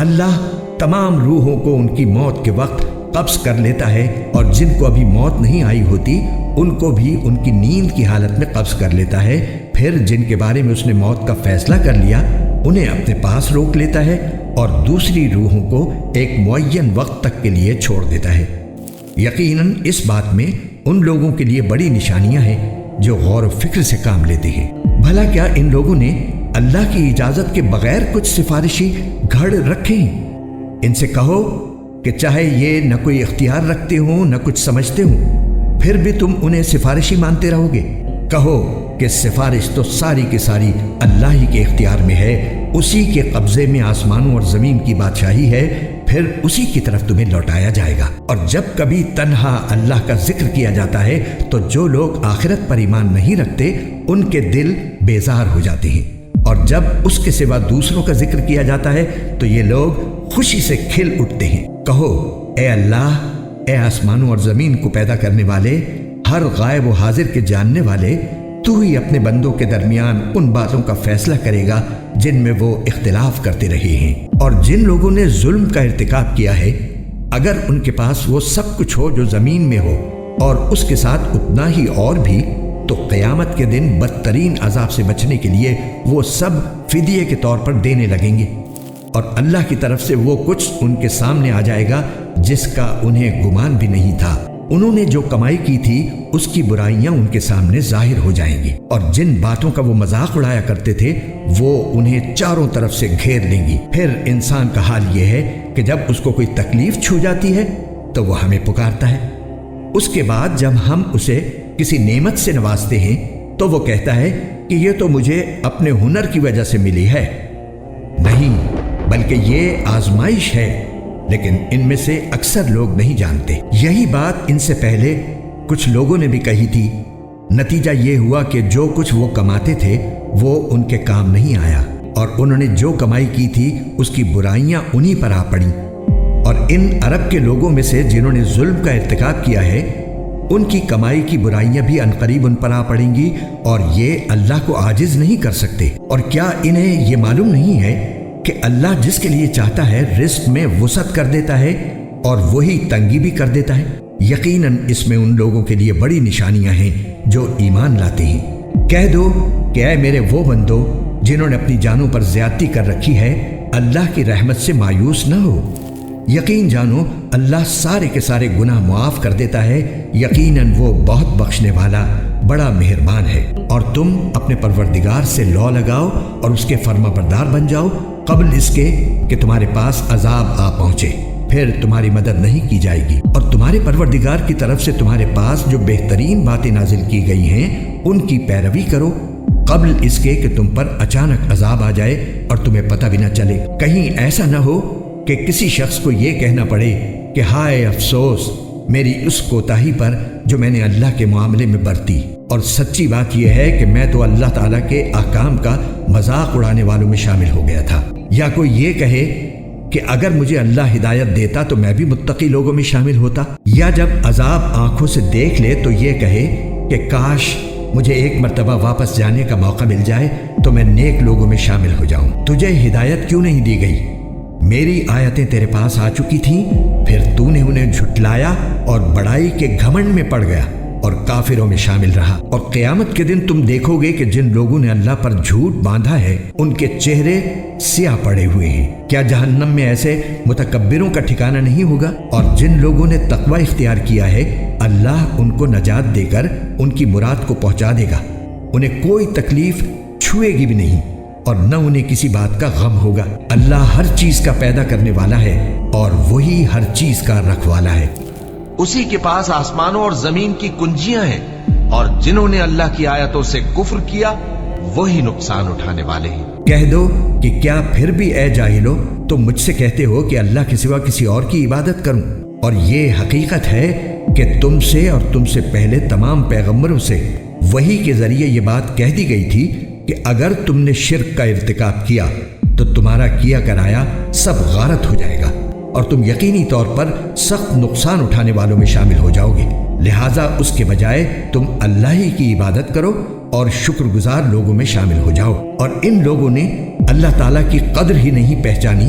اللہ تمام روحوں کو ان کی موت کے وقت قبض کر لیتا ہے، اور جن کو ابھی موت نہیں آئی ہوتی ان کو بھی ان کی نیند کی حالت میں قبض کر لیتا ہے۔ پھر جن کے بارے میں اس نے موت کا فیصلہ کر لیا انہیں اپنے پاس روک لیتا ہے اور دوسری روحوں کو ایک معین وقت تک کے لیے چھوڑ دیتا ہے۔ یقیناً اس بات میں ان لوگوں کے لیے بڑی نشانیاں ہیں جو غور و فکر سے کام لیتے ہیں۔ بھلا کیا ان لوگوں نے اللہ کی اجازت کے بغیر کچھ سفارشی گھڑ رکھے ہیں؟ ان سے کہو کہ چاہے یہ نہ کوئی اختیار رکھتے ہوں نہ کچھ سمجھتے ہوں، پھر بھی تم انہیں سفارشی مانتے رہو گے۔ کہو کہ سفارش تو ساری کی ساری اللہ ہی کے اختیار میں ہے، اسی کے قبضے میں آسمانوں اور زمین کی بادشاہی ہے، پھر اسی کی طرف تمہیں لوٹایا جائے گا۔ اور جب کبھی تنہا اللہ کا ذکر کیا جاتا ہے تو جو لوگ آخرت پر ایمان نہیں رکھتے ان کے دل بیزار ہو جاتے ہیں، اور جب اس کے سوا دوسروں کا ذکر کیا جاتا ہے تو یہ لوگ خوشی سے کھل اٹھتے ہیں۔ کہو اے اللہ، اے آسمانوں اور زمین کو پیدا کرنے والے، ہر غائب و حاضر کے جاننے والے، تو ہی اپنے بندوں کے درمیان ان باتوں کا فیصلہ کرے گا جن میں وہ اختلاف کرتے رہے ہیں۔ اور جن لوگوں نے ظلم کا ارتکاب کیا ہے، اگر ان کے پاس وہ سب کچھ ہو جو زمین میں ہو اور اس کے ساتھ اتنا ہی اور بھی، تو قیامت کے دن بدترین عذاب سے بچنے کے لیے وہ سب فدیے کے طور پر دینے لگیں گے، اور اللہ کی طرف سے وہ کچھ ان کے سامنے آ جائے گا جس کا انہیں گمان بھی نہیں تھا۔ انہوں نے جو کمائی کی تھی اس کی برائیاں ان کے سامنے ظاہر ہو جائیں گی، اور جن باتوں کا وہ مذاق اڑایا کرتے تھے وہ انہیں چاروں طرف سے گھیر لیں گی۔ پھر انسان کا حال یہ ہے کہ جب اس کو کوئی تکلیف چھو جاتی ہے تو وہ ہمیں پکارتا ہے، اس کے بعد جب ہم اسے کسی نعمت سے نوازتے ہیں تو وہ کہتا ہے کہ یہ تو مجھے اپنے ہنر کی وجہ سے ملی ہے۔ نہیں، بلکہ یہ آزمائش ہے، لیکن ان میں سے اکثر لوگ نہیں جانتے۔ یہی بات ان سے پہلے کچھ لوگوں نے بھی کہی تھی، نتیجہ یہ ہوا کہ جو کچھ وہ کماتے تھے وہ ان کے کام نہیں آیا، اور انہوں نے جو کمائی کی تھی اس کی برائیاں انہی پر آ پڑیں۔ اور ان عرب کے لوگوں میں سے جنہوں نے ظلم کا ارتکاب کیا ہے ان کی کمائی کی برائیاں بھی عنقریب ان پر آ پڑیں گی، اور یہ اللہ کو عاجز نہیں کر سکتے۔ اور کیا انہیں یہ معلوم نہیں ہے کہ اللہ جس کے لیے چاہتا ہے رزق میں وسعت کر دیتا ہے اور وہی تنگی بھی کر دیتا ہے؟ یقیناً اس میں ان لوگوں کے لیے بڑی نشانیاں ہیں جو ایمان لاتے ہیں۔ کہہ دو کہ اے میرے وہ بندو جنہوں نے اپنی جانوں پر زیادتی کر رکھی ہے، اللہ کی رحمت سے مایوس نہ ہو۔ یقین جانو اللہ سارے کے سارے گناہ معاف کر دیتا ہے، یقیناً وہ بہت بخشنے والا بڑا مہربان ہے۔ اور تم اپنے پروردگار سے لو لگاؤ اور اس کے فرما بردار بن جاؤ قبل اس کے کہ تمہارے پاس عذاب آ پہنچے، پھر تمہاری مدد نہیں کی جائے گی۔ اور تمہارے پروردگار کی طرف سے تمہارے پاس جو بہترین باتیں نازل کی گئی ہیں ان کی پیروی کرو قبل اس کے کہ تم پر اچانک عذاب آ جائے اور تمہیں پتہ بھی نہ چلے۔ کہیں ایسا نہ ہو کہ کسی شخص کو یہ کہنا پڑے کہ ہائے افسوس میری اس کوتاہی پر جو میں نے اللہ کے معاملے میں برتی، اور سچی بات یہ ہے کہ میں تو اللہ تعالیٰ کے احکام کا مذاق اڑانے والوں میں شامل ہو گیا تھا۔ یا کوئی یہ کہے کہ اگر مجھے اللہ ہدایت دیتا تو میں بھی متقی لوگوں میں شامل ہوتا۔ یا جب عذاب آنکھوں سے دیکھ لے تو یہ کہے کہ کاش مجھے ایک مرتبہ واپس جانے کا موقع مل جائے تو میں نیک لوگوں میں شامل ہو جاؤں۔ تجھے ہدایت کیوں نہیں دی گئی؟ میری آیتیں تیرے پاس آ چکی تھیں، پھر تو نے انہیں جھٹلایا اور بڑائی کے گھمنڈ میں پڑ گیا اور کافروں میں شامل رہا۔ اور قیامت کے دن تم دیکھو گے کہ جن لوگوں نے اللہ پر جھوٹ باندھا ہے ان کے چہرے سیاہ پڑے ہوئے ہیں۔ کیا جہنم میں ایسے متکبروں کا ٹھکانہ نہیں ہوگا؟ اور جن لوگوں نے تقوی اختیار کیا ہے اللہ ان کو نجات دے کر ان کی مراد کو پہنچا دے گا، انہیں کوئی تکلیف چھوئے گی بھی نہیں اور نہ انہیں کسی بات کا غم ہوگا۔ اللہ ہر چیز کا پیدا کرنے والا ہے اور وہی ہر چیز کا رکھوالا ہے۔ اسی کے پاس آسمانوں اور زمین کی کنجیاں ہیں، اور جنہوں نے اللہ کی آیتوں سے کفر کیا وہی نقصان اٹھانے والے ہیں۔ کہہ دو کہ کیا پھر بھی اے جاہلو تم مجھ سے کہتے ہو کہ اللہ کے سوا کسی اور کی عبادت کروں؟ اور یہ حقیقت ہے کہ تم سے اور تم سے پہلے تمام پیغمبروں سے وحی کے ذریعے یہ بات کہہ دی گئی تھی کہ اگر تم نے شرک کا ارتکاب کیا تو تمہارا کیا کرایا سب غارت ہو جائے گا اور تم یقینی طور پر سخت نقصان اٹھانے والوں میں شامل ہو جاؤ گے۔ لہٰذا اس کے بجائے تم اللہ ہی کی عبادت کرو اور شکر گزار لوگوں میں شامل ہو جاؤ۔ اور ان لوگوں نے اللہ تعالیٰ کی قدر ہی نہیں پہچانی